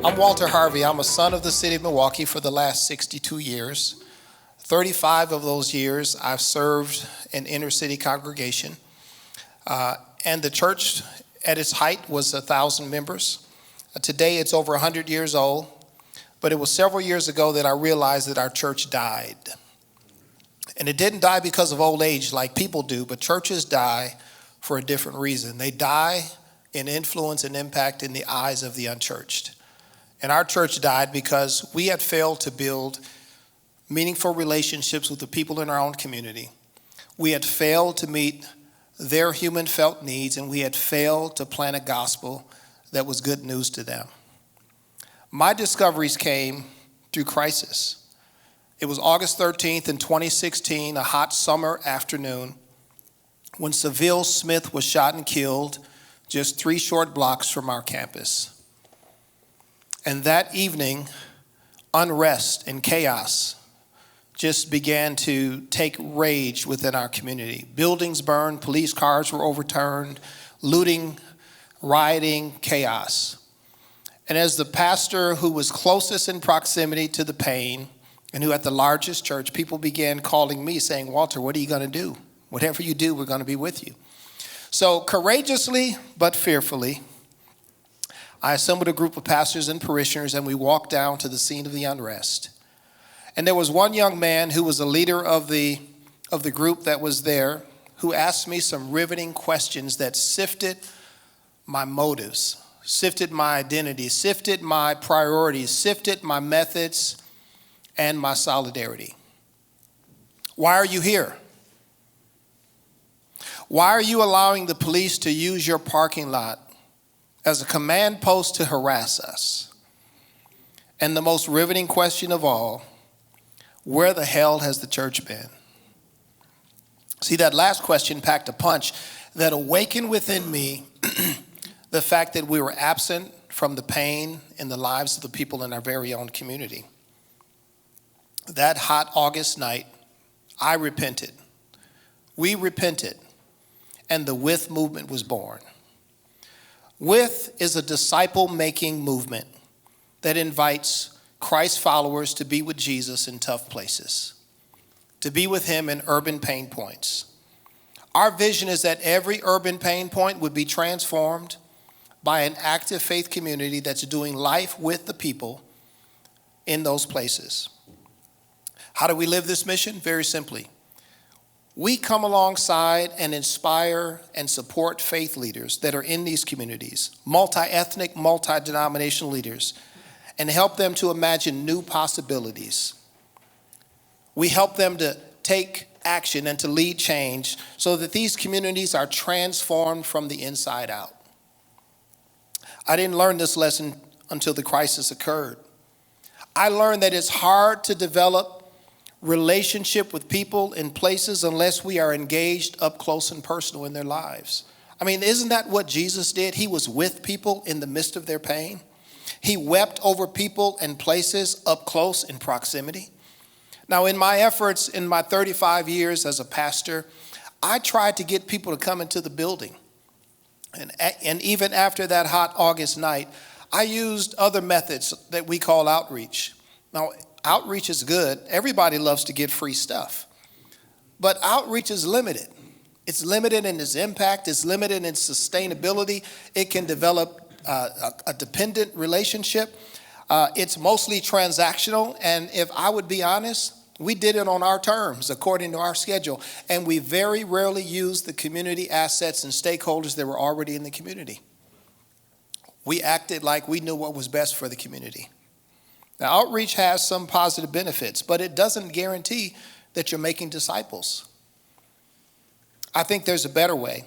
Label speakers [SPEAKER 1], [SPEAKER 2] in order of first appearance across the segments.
[SPEAKER 1] I'm Walter Harvey. I'm a son of the city of Milwaukee for the last 62 years. 35 of those years I've served an inner city congregation. And the church at its height was 1,000 members. Today it's over 100 years old. But it was several years ago that I realized that our church died. And it didn't die because of old age like people do, but churches die for a different reason. They die in influence and impact in the eyes of the unchurched. And our church died because we had failed to build meaningful relationships with the people in our own community. We had failed to meet their human felt needs, and we had failed to plant a gospel that was good news to them. My discoveries came through crisis. It was August 13th in 2016, a hot summer afternoon, when Seville Smith was shot and killed just 3 short blocks from our campus. And that evening, unrest and chaos just began to take rage within our community. Buildings burned, police cars were overturned, looting, rioting, chaos. And as the pastor who was closest in proximity to the pain and who had the largest church, people began calling me saying, "Walter, what are you going to do? Whatever you do, we're going to be with you." So courageously but fearfully, I assembled a group of pastors and parishioners, and we walked down to the scene of the unrest. And there was one young man who was a leader of the group that was there, who asked me some riveting questions that sifted my motives, sifted my identity, sifted my priorities, sifted my methods and my solidarity. Why are you here? Why are you allowing the police to use your parking lot as a command post to harass us? And the most riveting question of all, where the hell has the church been? See, that last question packed a punch that awakened within me the fact that we were absent from the pain in the lives of the people in our very own community. That hot August night, I repented. We repented, and the WI+H movement was born. WI+H is a disciple-making movement that invites Christ followers to be with Jesus in tough places, to be with him in urban pain points. Our vision is that every urban pain point would be transformed by an active faith community that's doing life with the people in those places. How do we live this mission? Very simply. We come alongside and inspire and support faith leaders that are in these communities, multi-ethnic, multi-denominational leaders, and help them to imagine new possibilities. We help them to take action and to lead change so that these communities are transformed from the inside out. I didn't learn this lesson until the crisis occurred. I learned that it's hard to develop relationship with people in places unless we are engaged up close and personal in their lives. I mean, isn't that what Jesus did? He was with people in the midst of their pain. He wept over people and places up close in proximity. Now, in my efforts in my 35 years as a pastor, I tried to get people to come into the building. And even after that hot August night, I used other methods that we call outreach. Now, outreach is good. Everybody loves to get free stuff. But outreach is limited. It's limited in its impact. It's limited in its sustainability. It can develop a dependent relationship. It's mostly transactional. And if I would be honest, we did it on our terms, according to our schedule. And we very rarely used the community assets and stakeholders that were already in the community. We acted like we knew what was best for the community. Now, outreach has some positive benefits, but it doesn't guarantee that you're making disciples. I think there's a better way,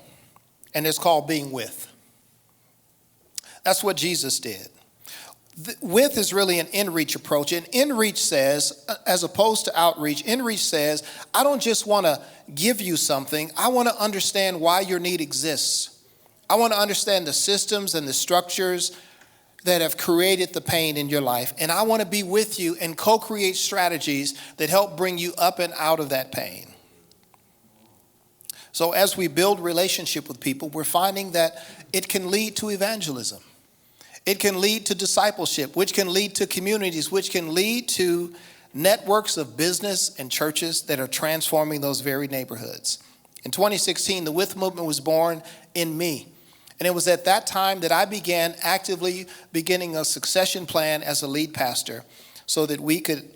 [SPEAKER 1] and it's called being with. That's what Jesus did. WI+H is really an in-reach approach. And in-reach says, as opposed to outreach, in-reach says, I don't just want to give you something. I want to understand why your need exists. I want to understand the systems and the structures that have created the pain in your life. And I want to be with you and co-create strategies that help bring you up and out of that pain. So as we build relationship with people, we're finding that it can lead to evangelism. It can lead to discipleship, which can lead to communities, which can lead to networks of business and churches that are transforming those very neighborhoods. In 2016, the WI+H movement was born in me. And it was at that time that I began actively beginning a succession plan as a lead pastor so that we could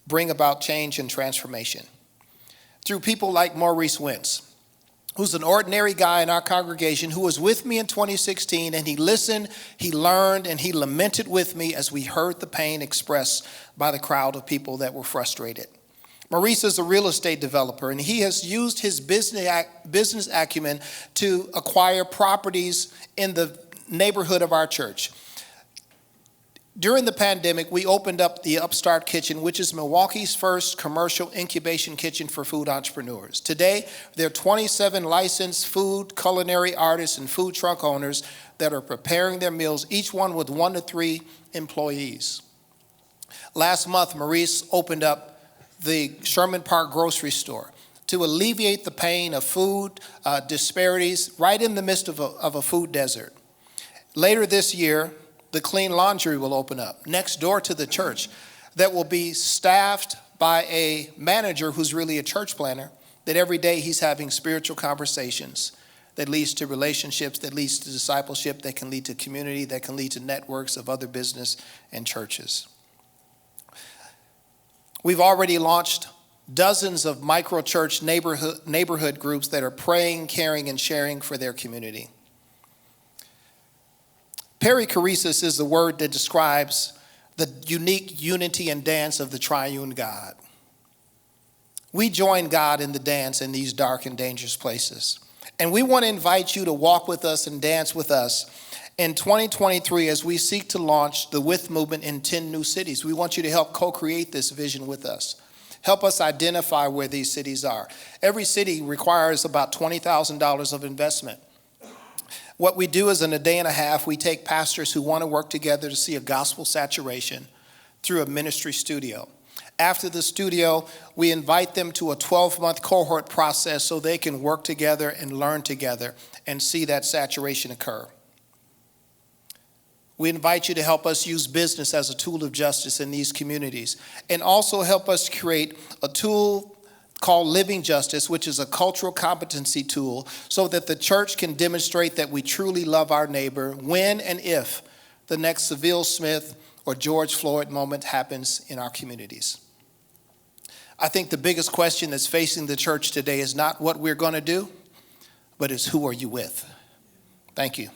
[SPEAKER 1] bring about change and transformation. Through people like Maurice Wentz, who's an ordinary guy in our congregation who was with me in 2016, and he listened, he learned, and he lamented with me as we heard the pain expressed by the crowd of people that were frustrated. Maurice is a real estate developer, and he has used his business acumen to acquire properties in the neighborhood of our church. During the pandemic, we opened up the Upstart Kitchen, which is Milwaukee's first commercial incubation kitchen for food entrepreneurs. Today, there are 27 licensed food, culinary artists, and food truck owners that are preparing their meals, each one with 1 to 3 employees. Last month, Maurice opened up the Sherman Park grocery store to alleviate the pain of food disparities right in the midst of a food desert. Later this year, the Clean Laundry will open up next door to the church that will be staffed by a manager who's really a church planner, that every day he's having spiritual conversations that leads to relationships, that leads to discipleship, that can lead to community, that can lead to networks of other business and churches. We've already launched dozens of micro-church neighborhood groups that are praying, caring, and sharing for their community. Perichoresis is the word that describes the unique unity and dance of the triune God. We join God in the dance in these dark and dangerous places. And we want to invite you to walk with us and dance with us in 2023 as we seek to launch the WI+H movement in 10 new cities. We want you to help co-create this vision with us. Help us identify where these cities are. Every city requires about $20,000 of investment. What we do is in a day and a half, we take pastors who want to work together to see a gospel saturation through a ministry studio. After the studio, we invite them to a 12-month cohort process so they can work together and learn together and see that saturation occur. We invite you to help us use business as a tool of justice in these communities, and also help us create a tool called Living Justice, which is a cultural competency tool, so that the church can demonstrate that we truly love our neighbor when and if the next Seville Smith or George Floyd moment happens in our communities. I think the biggest question that's facing the church today is not what we're going to do, but is who are you with? Thank you.